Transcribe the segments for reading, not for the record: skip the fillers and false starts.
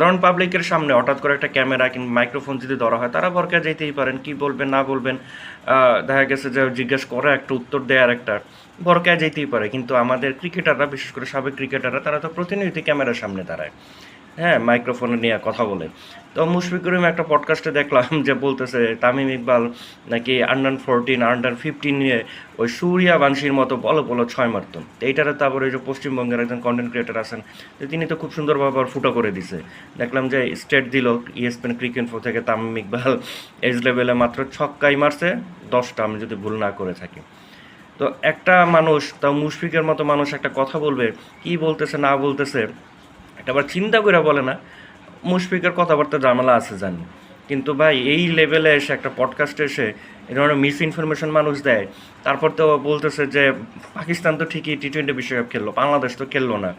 সাধারণ পাবলিকের সামনে হঠাৎ করে একটা ক্যামেরা কিংবা মাইক্রোফোন যদি ধরা হয় তারা ভরকা যেতেই পারেন, কি বলবেন না বলবেন, দেখা গেছে যে জিজ্ঞেস করে একটা উত্তর দেওয়ার একটা ভরকায় যেতেই পারে। কিন্তু আমাদের ক্রিকেটাররা, বিশেষ করে সাবেক ক্রিকেটাররা, তারা তো প্রতিনিয়ত ক্যামেরার সামনে দাঁড়ায়, হ্যাঁ, মাইক্রোফোনে নিয়ে কথা বলে। তো মুশফিকুর রহিম একটা পডকাস্টে দেখলাম যে বলতেছে তামিম ইকবাল নাকি আন্ডার 14 আন্ডার 15 নিয়ে ওই সূর্যবংশীর মতো বলো বলো 6 মারত। তো এইটারে তারপরে ওই যে পশ্চিমবঙ্গের একজন কন্টেন্ট ক্রিয়েটার আছেন, তো তিনি তো খুব সুন্দরভাবে আর ফুটো করে দিছে। দেখলাম যে স্টেট দিল ESPN ক্রিক-ইনফো থেকে, তামিম ইকবাল এজ লেভেলে মাত্র ছক্কাই মারছে 10টা, আমি যদি ভুল না করে থাকি। তো একটা মানুষ, তাও মুশফিকের মতো মানুষ একটা কথা বলবে, কি বলতেছে না বলতেছে এটা আবার চিন্তা করে বলে না। মুশফিকের কথাবার্তা ঝামেলা আছে জানি, কিন্তু ভাই এই লেভেলে এসে একটা পডকাস্টে এসে এই ধরনের মিস ইনফরমেশন মানুষ দেয়, তারপর তো বলতেছে যে পাকিস্তান তো ঠিকই T20 বিশ্বকাপ খেললো, বাংলাদেশ তো খেললো না,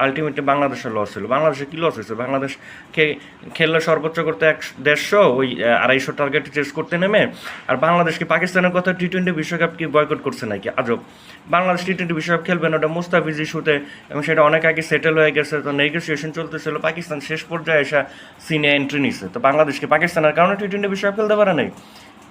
আলটিমেটলি বাংলাদেশের লস হলো। বাংলাদেশে কী লস হয়েছে? বাংলাদেশ খেললে সর্বোচ্চ করতে 150 ওই 250 টার্গেট চেস করতে নেমে, আর বাংলাদেশকে পাকিস্তানের কথা T20 বিশ্বকাপ কি বয়কট করছে নাকি? আজব। বাংলাদেশ T20 বিশ্বকাপ খেলবে না, ওটা মুস্তাফিজ ইস্যুতে, এবং সেটা অনেক আগে সেটেল হয়ে গেছে। তো নেগোসিয়েশন চলতেছিল, পাকিস্তান শেষ পর্যায়ে এসে সিনে এন্ট্রি নিছে। তো বাংলাদেশকে পাকিস্তানের কারণে T20 বিশ্বকাপ খেলতে পারে নাই?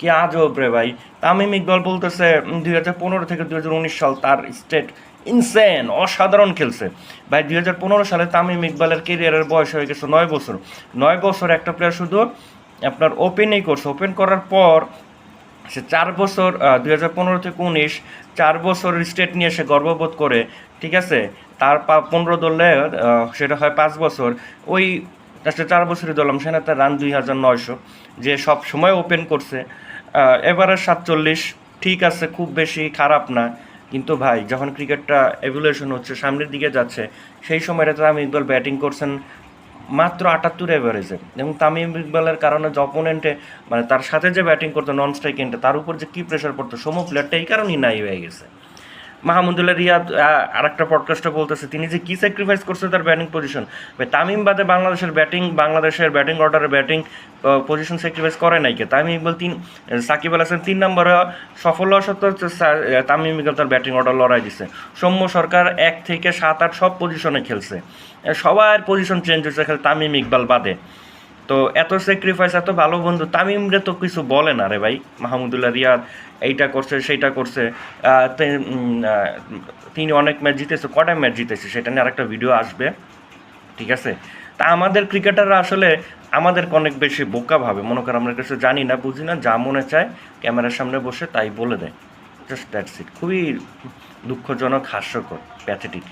কি আজব রে ভাই। তামিম ইকবাল বলতেছে 2015 থেকে 2019 সাল তার স্টেট ইনসেন, অসাধারণ খেলছে। ভাই 2015 সালে তামিম ইকবালের কেরিয়ারের বয়স হয়ে গেছে 9 বছর। 9 বছর একটা প্লেয়ার শুধু আপনার ওপেনই করছে। ওপেন করার পর সে 4 বছর 2015 থেকে 19 4 বছর স্টেট নিয়ে সে গর্ববোধ করে, ঠিক আছে। তার 15 ধরলে সেটা হয় 5 বছর। ওই 4 বছরই ধরলাম, সেখানে তার রান 2900, যে সব সময় ওপেন করছে। এবারে 47, ঠিক আছে, খুব বেশি খারাপ না। কিন্তু ভাই যখন ক্রিকেটটা এভলিউশন হচ্ছে, সামনের দিকে যাচ্ছে, সেই সময়টা তামিম ইকবাল ব্যাটিং করছেন মাত্র 78 এভারেজে, এবং তামিম ইকবালের কারণে যে অপোনেন্টে, মানে তার সাথে যে ব্যাটিং করতো নন স্ট্রাইক এন্ডে, তার উপর যে কী প্রেশার পড়তো, সমু প্লেয়ারটা এই কারণেই নাই হয়ে গেছে। মাহমুদুল্লাহ রিয়াদ আরেকটা পডকাস্টে বলতেছে তিনি যে কী স্যাক্রিফাইস করছে তার ব্যাটিং পজিশন। তামিম বাদে বাংলাদেশের ব্যাটিং অর্ডারে ব্যাটিং পজিশন স্যাক্রিফাইস করে নাই কে? তামিম ইকবাল সাকিব আল হাসান 3 নম্বরে সফল হওয়া সত্ত্বেও তামিম ইকবাল তার ব্যাটিং অর্ডার লড়াই দিছে। সৌম্য সরকার 1 থেকে 7, 8 সব পজিশনে খেলছে, সবার পজিশন চেঞ্জ হয়েছে, খালি তামিম ইকবাল বাদে। তো এত স্যাক্রিফাইস, এত ভালো বন্ধু, তামিমরে তো কিছু বলে না রে ভাই। মাহমুদুল্লাহ রিয়াদ এইটা করছে সেইটা করছে, তিনি অনেক ম্যাচ জিতেছে, কটা ম্যাচ জিতেছে সেটা নিয়ে আরেকটা ভিডিও আসবে, ঠিক আছে। তা আমাদের ক্রিকেটাররা আসলে আমাদেরকে অনেক বেশি বোকা ভাবে, মনে করেন আমরা কিছু জানি না, বুঝি না, যা মনে চায় ক্যামেরার সামনে বসে তাই বলে দেয়, জাস্ট দ্যাটস ইট। খুবই দুঃখজনক, হাস্যকর, প্যাথেটিক।